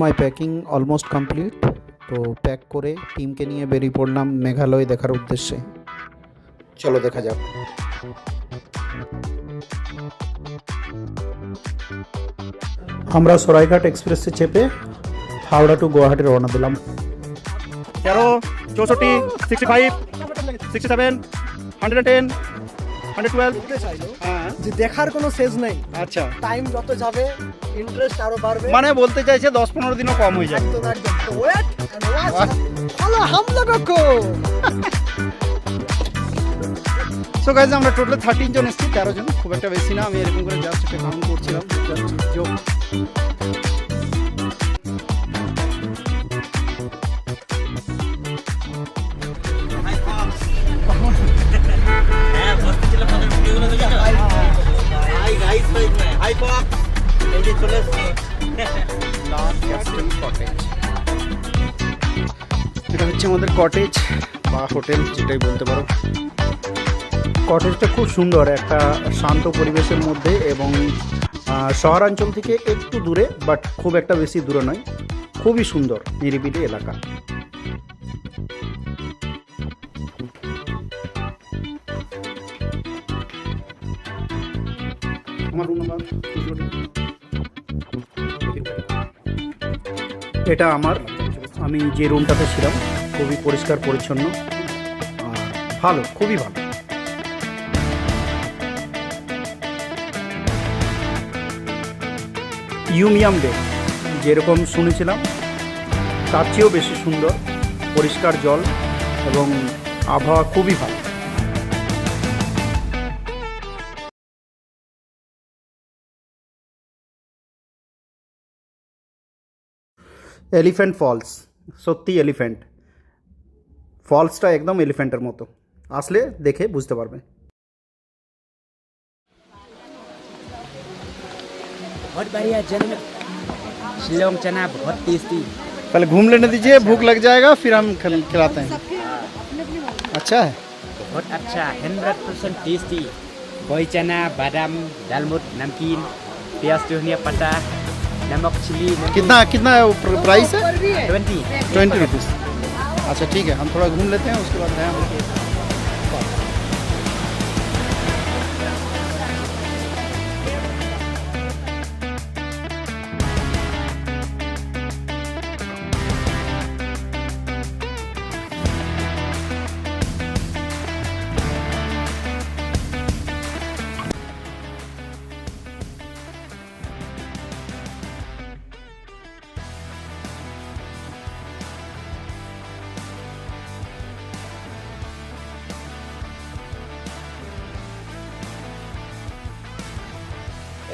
মাই packing almost complete. তো pack করে টিমকে নিয়ে বেরিয়ে পড়লাম মেঘালয় দেখার উদ্দেশ্যে। চলো দেখা যাক। আমরা সরাইঘাট এক্সপ্রেসে চেপে হাওড়া টু গুয়াহাটি রওনা দিলাম। 13, 64, 65, 67, 110, 112। হ্যাঁ, যে দেখার কোনো শেষ নেই। আচ্ছা, টাইম যত যাবে ইন্টারেস্ট আরো বাড়বে। মানে বলতে চাইছে 10-15 দিনও কম হয়ে যাবে। একদম একদম। তো ওয়েট এন্ড ওয়াচ। হ্যালো হাম লোগों को। সো গাইজ আমরা টোটাল 13 জন এসেছি, 13 জন, খুব একটা বেশি না। আমি এরকম করে জাস্ট একটা কাউন্ট করছিলাম, জাস্ট জোক। এটা হচ্ছে আমাদের কটেজ বা হোটেল, যেটাই বলতে পারো। কটেজটা খুব সুন্দর, একটা শান্ত পরিবেশের মধ্যে এবং শহরাঞ্চল থেকে একটু দূরে, বাট খুব একটা বেশি দূরে নয়। খুবই সুন্দর নিরিবিলি এলাকা। আমার রুম নাম্বার, এটা আমি যে রুমটাতে ছিলাম খুবই পরিষ্কার পরিচ্ছন্ন, ভালো, খুবই ভালো। ইউমিয়াম বে যেরকম শুনেছিলাম তার চেয়েও বেশি সুন্দর, পরিষ্কার জল এবং আবহাওয়া খুবই ভালো। এলিফ্যান্ট ফলস, সত্যি এলিফ্যান্ট ফলসটা একদম এলিফ্যান্টের মতো, আসলে দেখে বুঝতে পারবে। बहुत बढ़िया जन्म शिलोंग चना बहुत टेस्टी। पहले घूम लेने दीजिए, भूख लग जाएगा फिर हम खिलाते हैं। अच्छा है, बहुत अच्छा 100% टेस्टी। बोई चना, बादाम, दालमोट, नमकीन, प्याज, धनिया पत्ता, नमक, चिली। कितना कितना प्राइस है? 20 रुपीज़। अच्छा ठीक है, हम थोड़ा घूम लेते हैं, उसके बाद हैं हम।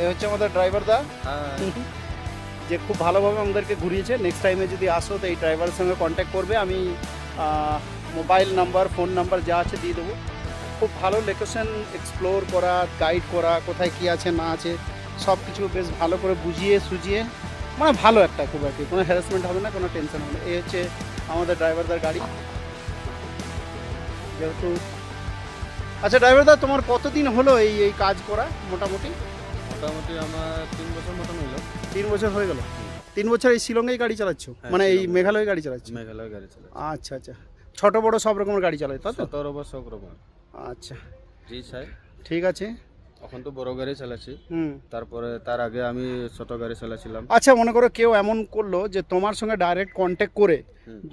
এই হচ্ছে আমাদের ড্রাইভার দা, যে খুব ভালোভাবে আমাদেরকে ঘুরিয়েছে। নেক্সট টাইমে যদি আসো তো এই ড্রাইভারের সঙ্গে কন্ট্যাক্ট করবে, আমি মোবাইল নাম্বার, ফোন নাম্বার যা আছে দিয়ে দেবো। খুব ভালো লোকেশন এক্সপ্লোর করা, গাইড করা, কোথায় কী আছে না আছে সব কিছু বেশ ভালো করে বুঝিয়ে সুঝিয়ে, মানে ভালো একটা, খুব আর কি কোনো হ্যারাসমেন্ট হবে না, কোনো টেনশন হবে না। এই হচ্ছে আমাদের ড্রাইভারদার গাড়ি যেহেতু। আচ্ছা ড্রাইভারদা, তোমার কতদিন হলো এই কাজ করা? মোটামুটি আমার 3 বছর মতন হলো। 3 বছর হয়ে গেল। 3 বছর এই শিলংয়েই গাড়ি চালাচ্ছ? মানে এই মেঘালয় গাড়ি চালাচ্ছ? মেঘালয় গাড়ি চালাই। আচ্ছা আচ্ছা, ছোট বড় সব রকমের গাড়ি চালায়, তাই তো? 17 বছর রকম। আচ্ছা জি স্যার, ঠিক আছে। এখন তো বড় গাড়ি চালাচ্ছি। তারপরে তার আগে আমি ছোট গাড়ি চালাছিলাম। আচ্ছা মনে করো কেউ এমন করলো যে তোমার সঙ্গে ডাইরেক্ট কন্ট্যাক্ট করে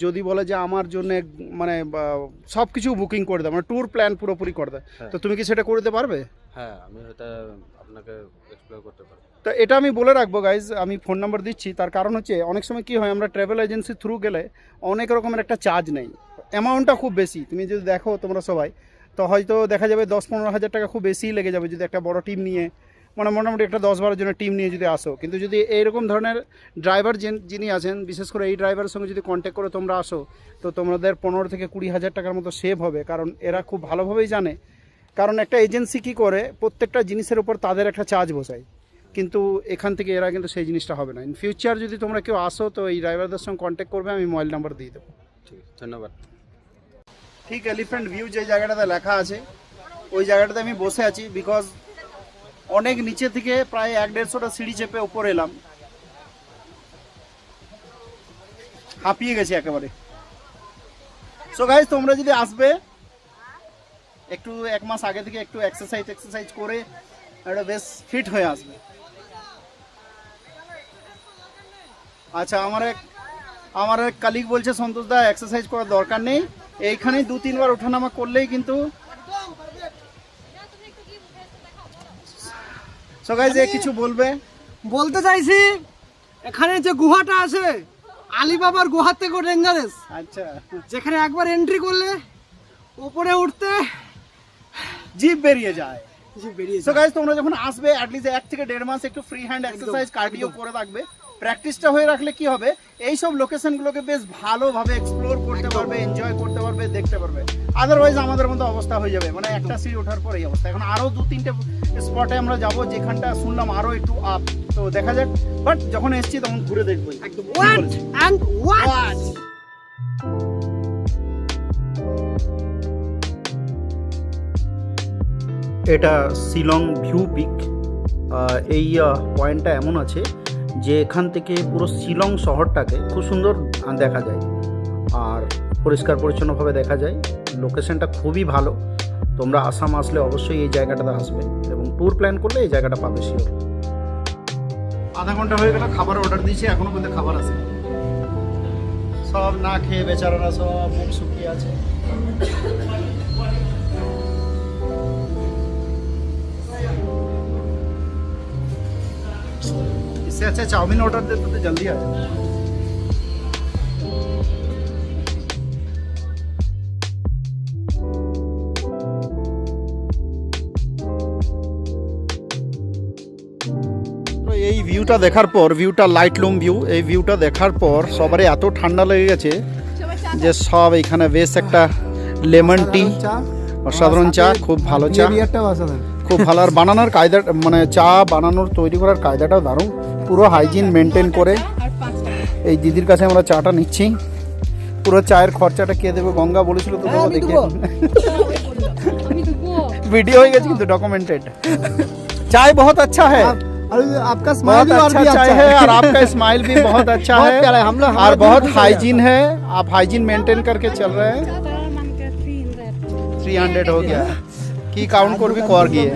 যদি বলে যে আমার জন্য মানে সব কিছু বুকিং করে দেয়, মানে ট্যুর প্ল্যান পুরোপুরি করে দেয়, তো তুমি কি সেটা করে দিতে পারবে? হ্যাঁ, আমি এটা আপনাকে এক্সপ্লেন করতে পারবো। তো এটা আমি বলে রাখবো গাইজ, আমি ফোন নাম্বার দিচ্ছি। তার কারণ হচ্ছে অনেক সময় কি হয়, আমরা ট্রাভেল এজেন্সি থ্রু গেলে অনেক রকমের একটা চার্জ নেই, অ্যামাউন্টটা খুব বেশি। তুমি যদি দেখো তোমরা সবাই, তো হয়তো দেখা যাবে 10-15 হাজার টাকা খুব বেশিই লেগে যাবে যদি একটা বড় টিম নিয়ে, মানে মোটামুটি একটা 10-12 জনের টিম নিয়ে যদি আসো। কিন্তু যদি এইরকম ধরনের ড্রাইভার যিনি আছেন, বিশেষ করে এই ড্রাইভারের সঙ্গে যদি কন্ট্যাক্ট করে তোমরা আসো, তো তোমাদের 15 থেকে 20 হাজার টাকার মতো সেভ হবে। কারণ এরা খুব ভালোভাবেই জানে, কারণ একটা এজেন্সি কী করে প্রত্যেকটা জিনিসের উপর তাদের একটা চার্জ বসায়, কিন্তু এখান থেকে এরা কিন্তু সেই জিনিসটা হবে না। ইন ফিউচার যদি তোমরা কেউ আসো তো এই ড্রাইভারদের সঙ্গে কন্ট্যাক্ট করবে, আমি মোবাইল নাম্বার দিয়ে দেবো। ঠিক, ধন্যবাদ। ঠিক এলিফ্যান্ট ভিউ যে জায়গাটাতে লেখা আছে ওই জায়গাটাতে আমি বসে আছি, বিকজ অনেক নিচে থেকে প্রায় 1-150টা সিঁড়ি চেপে উপরে এলাম। হাঁপিয়ে গেছি একেবারে। সো গাইজ তোমরা যদি আসবে একটু 1 মাস আগে থেকে একটু এক্সারসাইজ করে একটা বেশ ফিট হয়ে আসবে। আচ্ছা আমার এক কালিগ বলছে সন্তোষ দা এক্সারসাইজ করার দরকার নেই, এইখানেই 2-3 বার ওঠানামা করলেই কিন্তু। সো গাইজ কিছু বলবে? বলতে চাইছি এখানে যে গুহাটা আছে আলিবাবার গুহার থেকেও ডেঞ্জারাস। আচ্ছা, যেখানে একবার এন্ট্রি করলে উপরে উঠতে জিভ বেরিয়ে যায়। কিছু বেরিয়েছে। সো গাইজ তোমরা যখন আসবে অ্যাটলিস্ট 1 থেকে 1.5 মাস একটু ফ্রি হ্যান্ড এক্সারসাইজ কার্ডিও করে রাখবে। প্র্যাকটিসটা হয়ে রাখলে কি হবে, এই সব লোকেশনগুলোকে বেশ ভালোভাবে এক্সপ্লোর করতে পারবে, এনজয় করতে পারবে, দেখতে পারবে। আদারওয়াইজ আমাদের মতো অবস্থা হয়ে যাবে, মানে একটা সিঁড়ি ওঠার পর এই অবস্থা। এখন আরও 2-3টে স্পটে আমরা যাব যেখানটা শুনলাম আরও একটু আপ, তো দেখা যাক। বাট যখন এসছি তখন ঘুরে দেখবো একদম হোয়াট এন্ড হোয়াট। এটা শিলং ভিউ পিক। এই পয়েন্টটা এমন আছে যে এখান থেকে পুরো শিলং শহরটাকে খুব সুন্দর দেখা যায় আর পরিষ্কার পরিচ্ছন্নভাবে দেখা যায়। লোকেশনটা খুবই ভালো, তোমরা আসাম আসলে অবশ্যই এই জায়গাটাতে আসবে এবং ট্যুর প্ল্যান করলে এই জায়গাটা পাবে শিওর। আধা ঘন্টা হয়ে গেল, খাবার অর্ডার দিয়েছি, এখনো পর্যন্ত খাবার আসে। সব না খেয়ে বেচারারা সব মুখ শুকিয়ে আছে। इससे अच्छा चाउमीन ऑर्डर देते तो जल्दी आ जाए। তো এই ভিউটা দেখার পর, ভিউটা লাইটলুম ভিউ, এই ভিউটা দেখার পর সবারই এত ঠান্ডা লেগে গেছে যে সব এখানে বেশ একটা লেমন টি, অসাধারণ চা, খুব ভালো চা, খুব ভালো। আর বানানোর কায়দা, মানে চা বানানোর তৈরি করার কায়দাটাও দারুণ, পুরো হাইজিন মেনটেন করে। এই দিদির কাছে আমরা চাটা নিচ্ছি। পুরো চায়ের খরচাটা কে দেবে? গঙ্গা বলেছিল তো দেবো, দেখে ভিডিও হয়ে গেছে কিন্তু ডকুমেন্টেড। चाय बहुत अच्छा है, आपका स्माइल बहुत अच्छा चाय है और आपका स्माइल भी बहुत अच्छा है और बहुत हाइजीन है। आप हाइजीन मेंटेन करके चल रहे हैं। 300 हो गया কি কাউন্ট করবি কর গিয়ে।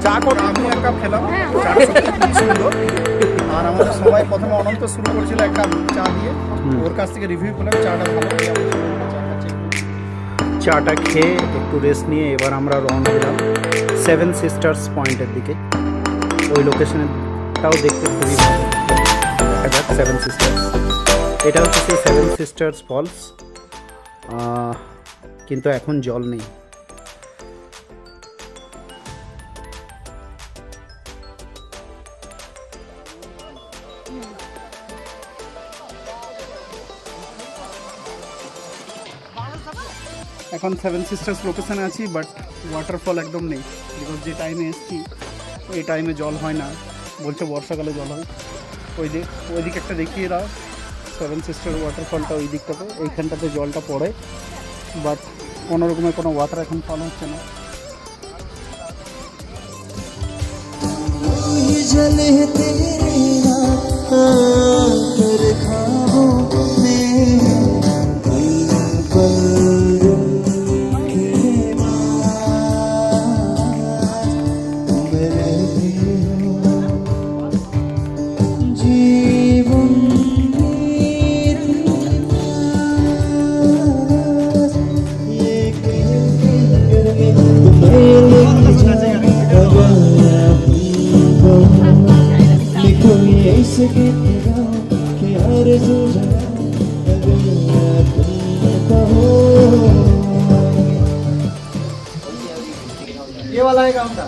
চা কর, আমি এক কাপ খেলাম, চাটা সত্যি খুবই সুন্দর। আর আমাদের সবাই প্রথমে অনন্ত শুরু করেছিল এক কাপ চা দিয়ে, ওর কাছ থেকে রিভিউ করলাম চাটা ভালো। চাটা খেয়ে একটু রেস্ট নিয়ে এবার আমরা রওনা দিলাম 7 সিস্টার্স পয়েন্টের দিকে। ওই লোকেশনটাও দেখতে খুবই ভালো। দেখা যাক 7 সিস্টার্স। এটা হচ্ছে সেই 7 সিস্টার্স ফলস, কিন্তু এখন জল নেই। এখন 7 সিস্টার্স লোকেশনে আছি, বাট ওয়াটারফল একদম নেই। বিকজ যে টাইমে এসেছি এই টাইমে জল হয় না, বলছে বর্ষাকালে জল হয়। ওইদিকে একটা দেখিয়ে দাও, 7 সিস্টার ওয়াটারফলটা ওই দিকটাতে, এইখানটাতে জলটা পড়ে, বাট কোনো রকমের কোনো ওয়াটার এখন ফল হচ্ছে না। ये वाला है काम था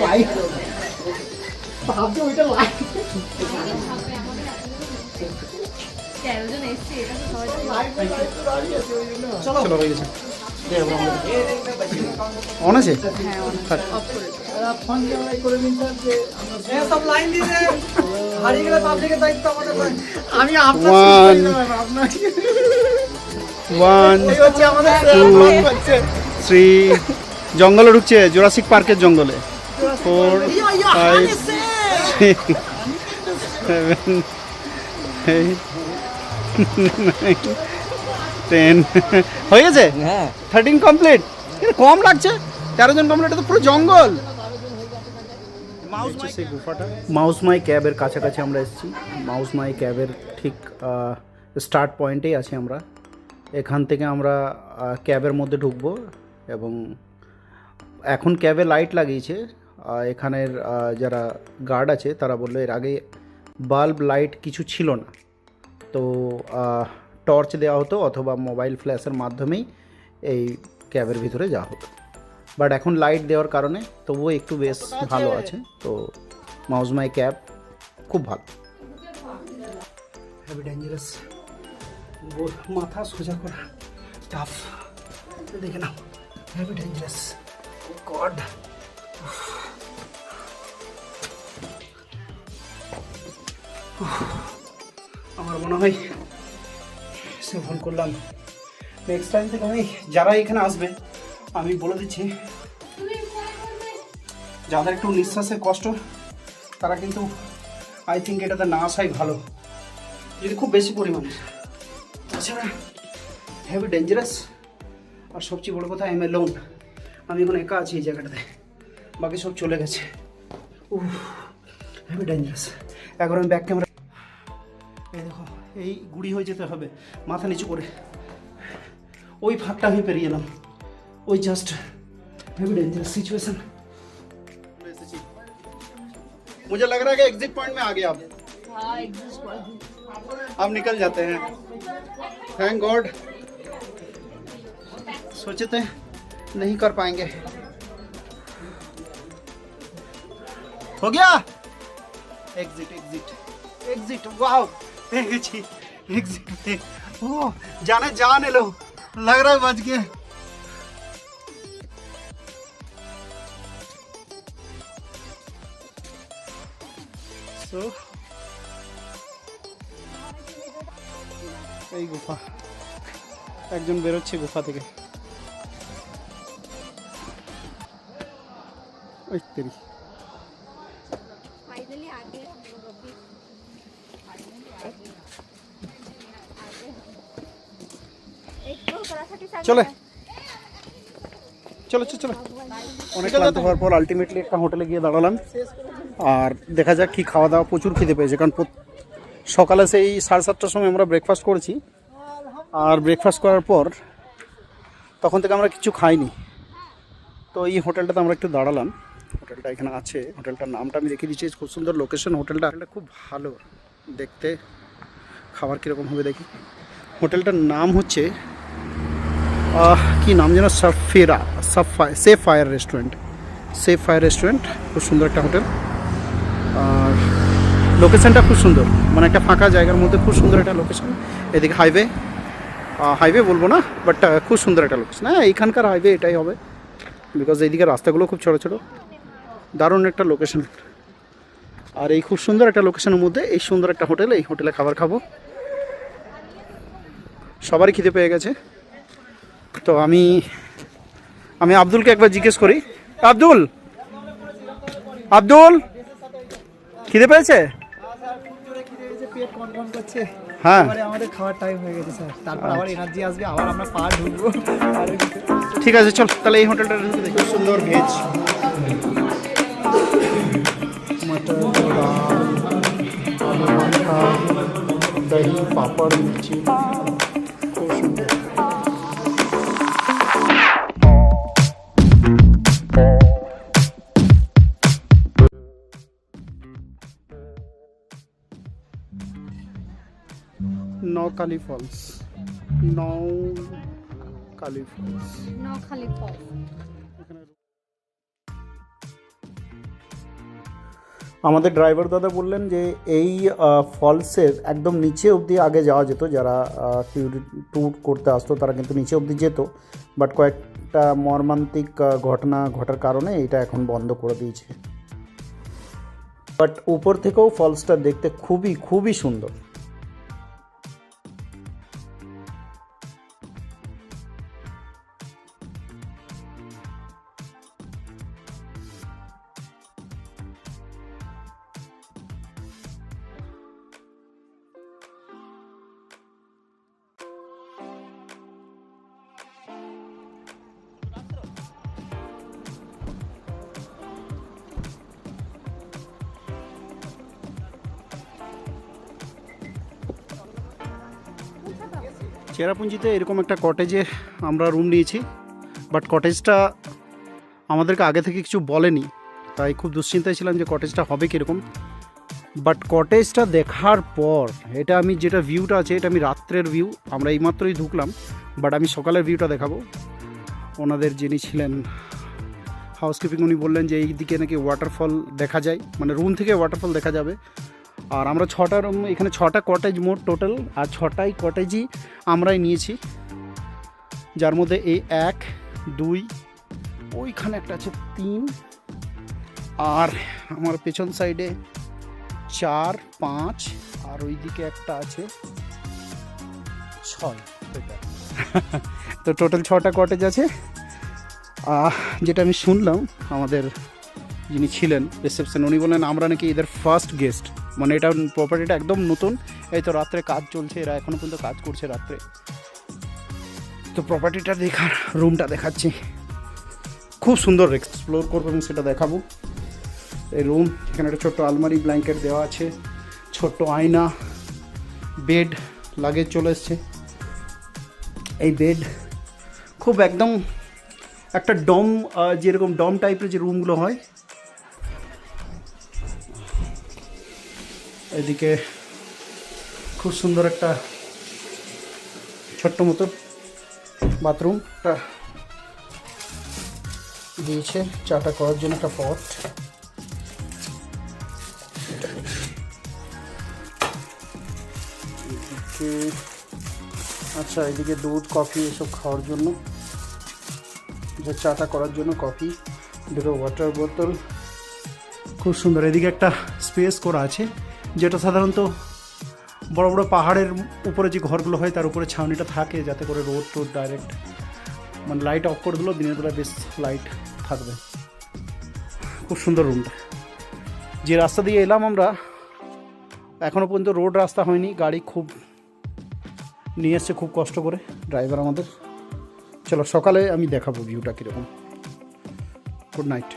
लाइट आप जो इधर लाइट चलो चलो भाई ऑन আছে ফোন ক্যামেরা করে দিন স্যার যে আমরা সব লাইন দিতে হারিয়ে গেলে পাবলিকের দায়িত্ব আমাদের। আমি আপনার আপনার 1 2 3 জঙ্গলে ঢুকছে, জুরাসিক পার্কের জঙ্গলে। 4 5 6 7 8 9 10 হয়ে গেছে? হ্যাঁ 13 কমপ্লিট। কিন্তু কম লাগছে, 13 জন কমপ্লিট, তো পুরো জঙ্গল। সেই গুফাটা মাউস মাই ক্যাবের কাছাকাছি আমরা এসেছি। মাউস মাই ক্যাবের ঠিক স্টার্ট পয়েন্টেই আছি আমরা। এখান থেকে আমরা ক্যাবের মধ্যে ঢুকবো এবং এখন ক্যাবে লাইট লাগিয়েছে। এখানের যারা গার্ড আছে তারা বললো এর আগে বাল্ব লাইট কিছু ছিল না, তো টর্চ দেওয়া হতো অথবা মোবাইল ফ্ল্যাশের মাধ্যমেই এই ক্যাবের ভিতরে যাওয়া হতো, বাট এখন লাইট দেওয়ার কারণে তবুও একটু বেশ ভালো আছে। তো মাউস মাই ক্যাব খুব ভালো। হেভি ডেঞ্জারাস, মাথা সোজা করা টাফ, দেখে নাও, হেভি ডেঞ্জারাস। গড, আমার মনে হয় সে ভুল করলাম। নেক্সট টাইম থেকে আমি, যারা এখানে আসবে আমি বলে দিচ্ছি, যাদের একটু নিঃশ্বাসের কষ্ট তারা কিন্তু আই থিঙ্ক এটাতে না আসাই ভালো, যদি খুব বেশি পরিমাণে। তাছাড়া হেভি ডেঞ্জারাস, আর সবচেয়ে বড় কথা, এম এ লোন, আমি এখন একা আছি এই জায়গাটাতে, বাকি সব চলে গেছে। Heavy dangerous. এখন আমি ব্যাক ক্যামেরা, এই দেখো, এই গুড়ি হয়ে যেতে হবে মাথা নিচু করে, ওই ফাঁকটা আমি পেরিয়ে এলাম, ওই জাস্ট। Heavy dangerous situation. मुझे लग रहा है कि एग्जिट पॉइंट में आ गए आप। हाँ, एग्जिट पॉइंट अब निकल जाते हैं, थैंक गॉड। सोचे थे नहीं कर पाएंगे, हो गया। Exit exit exit, wow, exit. ओ जाने जाने लो, लग रहा है बच गए। তো এই গুফা, একজন বেরোচ্ছে গুফা থেকে, ওই তেরি। চলে চলো চলো, অনেক ক্লান্ত হওয়ার পর আলটিমেটলি একটা হোটেলে গিয়ে দাঁড়ালাম, আর দেখা যাক কি খাওয়া দাওয়া। প্রচুর খিদে পেয়েছে, কারণ সকালে সেই 7:30টার সময় আমরা ব্রেকফাস্ট করেছি, আর ব্রেকফাস্ট করার পর তখন থেকে আমরা কিছু খাইনি। তো এই হোটেলটাতে আমরা একটু দাঁড়ালাম, হোটেলটা এখানে আছে, হোটেলটার নামটা আমি রেখে দিচ্ছি, খুব সুন্দর লোকেশন হোটেলটা, খুব ভালো দেখতে। খাবার কীরকম হবে দেখি। হোটেলটার নাম হচ্ছে কি নাম যেন, safe fire restaurant, safe fire restaurant. খুব সুন্দর একটা হোটেল, আর লোকেশানটা খুব সুন্দর, মানে একটা ফাঁকা জায়গার মধ্যে খুব সুন্দর একটা লোকেশন। এদিকে হাইওয়ে বলবো না, বাট খুব সুন্দর একটা লোকেশন। হ্যাঁ, এইখানকার হাইওয়ে এটাই হবে, বিকজ এইদিকে রাস্তাগুলো খুব ছোটো ছোটো, দারুণ একটা লোকেশন। আর এই খুব সুন্দর একটা লোকেশনের মধ্যে এই সুন্দর একটা হোটেল, এই হোটেলে খাবার খাবো। সবারই খিদে পেয়ে গেছে, তো আমি আব্দুলকে একবার জিজ্ঞেস করি। আব্দুল খিদে পেয়েছে? হ্যাঁ, আমাদের খাওয়ার টাইম হয়ে গেছে স্যার, তারপর আবার এনার্জি আসবে, আবার আমরা পা ঢুকবো। ঠিক আছে, চল তাহলে এই হোটেলটা ঢুকে দেখি। সুন্দর ভেজ মটর, ডাল, আলু ভর্তা, দহি, পাপড়, মির্চি, খুব সুন্দর। নৌখালি ফলস, নৌখালি ফলস। আমাদের ড্রাইভার দাদা বললেন যে এই ফলসের একদম নিচে অবধি আগে যাওয়া যেত, যারা ট্যুর করতে আসতো তারা কিন্তু নিচে অবধি যেত, বাট কয়েকটা মর্মান্তিক ঘটনা ঘটার কারণে এটা এখন বন্ধ করে দিয়েছে। বাট উপর থেকেও ফলসটা দেখতে খুবই খুবই সুন্দর। চেরাপুঞ্জিতে এরকম একটা কটেজে আমরা রুম নিয়েছি, বাট কটেজটা আমাদেরকে আগে থেকে কিছু বলেনি, তাই খুব দুশ্চিন্তায় ছিলাম যে কটেজটা হবে কীরকম। বাট কটেজটা দেখার পর, এটা আমি যেটা ভিউটা আছে এটা আমি রাত্রের ভিউ, আমরা এইমাত্রই ঢুকলাম, বাট আমি সকালের ভিউটা দেখাবো। ওনাদের যিনি ছিলেন হাউসকিপিং, উনি বললেন যে এই দিকে নাকি ওয়াটারফল দেখা যায়, মানে রুম থেকে ওয়াটারফল দেখা যাবে। আর আমরা 6টা রুম, এখানে 6টা কটেজ মোট টোটাল, আর 6টাই কটেজই আমরাই নিয়েছি, যার মধ্যে এই 1, 2, ওইখানে একটা আছে 3, আর আমার পেছন সাইডে 4, 5, আর ওইদিকে একটা আছে 6। তো টোটাল 6টা কটেজ আছে। যেটা আমি শুনলাম আমাদের যিনি ছিলেন রিসেপশন, উনি বললেন আমরা নাকি এদের ফার্স্ট গেস্ট, মানে এটা প্রপার্টিটা একদম নতুন, এই তো রাত্রে কাজ চলছে, এরা এখনও পর্যন্ত কাজ করছে রাত্রে। তো প্রপার্টিটা দেখার, রুমটা দেখাচ্ছি, খুব সুন্দর, এক্সপ্লোর করবো এবং সেটা দেখাবো। এই রুম, এখানে একটা ছোট্ট আলমারি, ব্ল্যাঙ্কেট দেওয়া আছে, ছোট্ট আয়না, বেড লাগেজ চলে এসছে। এই বেড খুব একদম একটা ডম, যেরকম ডম টাইপের যে রুমগুলো হয়। এদিকে খুব সুন্দর একটা ছোট্ট মতো বাথরুম দিয়েছে, চাটা করার জন্য একটা পট। আচ্ছা, এদিকে দুধ, কফি এসব খাওয়ার জন্য, যে চাটা করার জন্য কফি, দুটো ওয়াটার বোতল, খুব সুন্দর। এদিকে একটা স্পেস করা আছে, যেটা সাধারণত বড় বড় পাহাড়ের উপরে যে ঘরগুলো হয় তার উপরে ছাউনিটা থাকে, যাতে করে রোদ টোদ ডাইরেক্ট, মানে লাইট অফ করে দিলেও দিনের বেলা বেশ লাইট থাকবে। খুব সুন্দর রুমটা। যে রাস্তা দিয়ে এলাম আমরা, এখনও পর্যন্ত রোড রাস্তা হয়নি, গাড়ি খুব নিয়ে এসছে খুব কষ্ট করে ড্রাইভার আমাদের। চলো সকালে আমি দেখাবো ভিউটা কীরকম। Good night.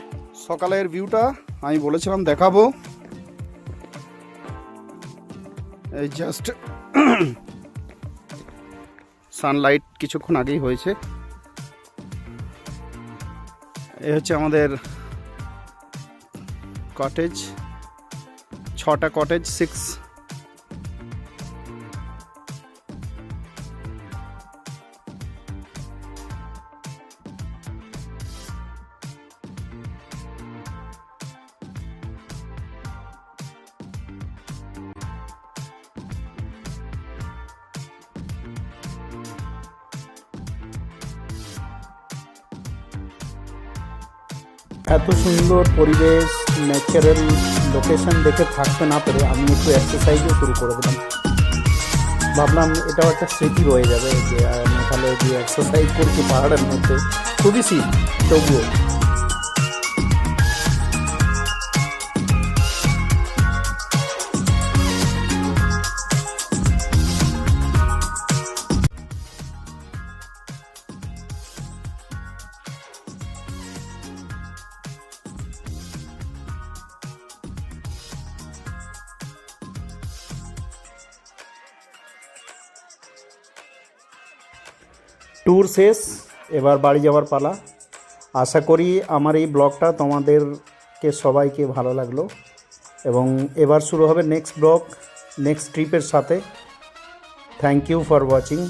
সকালের ভিউটা আমি বলেছিলাম দেখাবো, এই জাস্ট সানলাইট কিছুক্ষণ আগেই হয়েছে। এই হচ্ছে আমাদের কটেজ, 6টা কটেজ, 6। এত সুন্দর পরিবেশ, ন্যাচারাল লোকেশন দেখে থাকতে না পেরে আমি একটু এক্সারসাইজও শুরু করে দিলাম। ভাবলাম এটাও একটা স্মৃতি রয়ে যাবে যে মেঘালয়ে গিয়ে এক্সারসাইজ করছি পাহাড়ের মধ্যে, খুবই শীত তবুও। ট্যুর শেষ, এবার বাড়ি যাওয়ার পালা। আশা করি আমার এই ব্লগটা তোমাদেরকে সবাইকে ভালো লাগলো, এবং এবার শুরু হবে নেক্সট ব্লগ, নেক্সট ট্রিপের সাথে। Thank you for watching.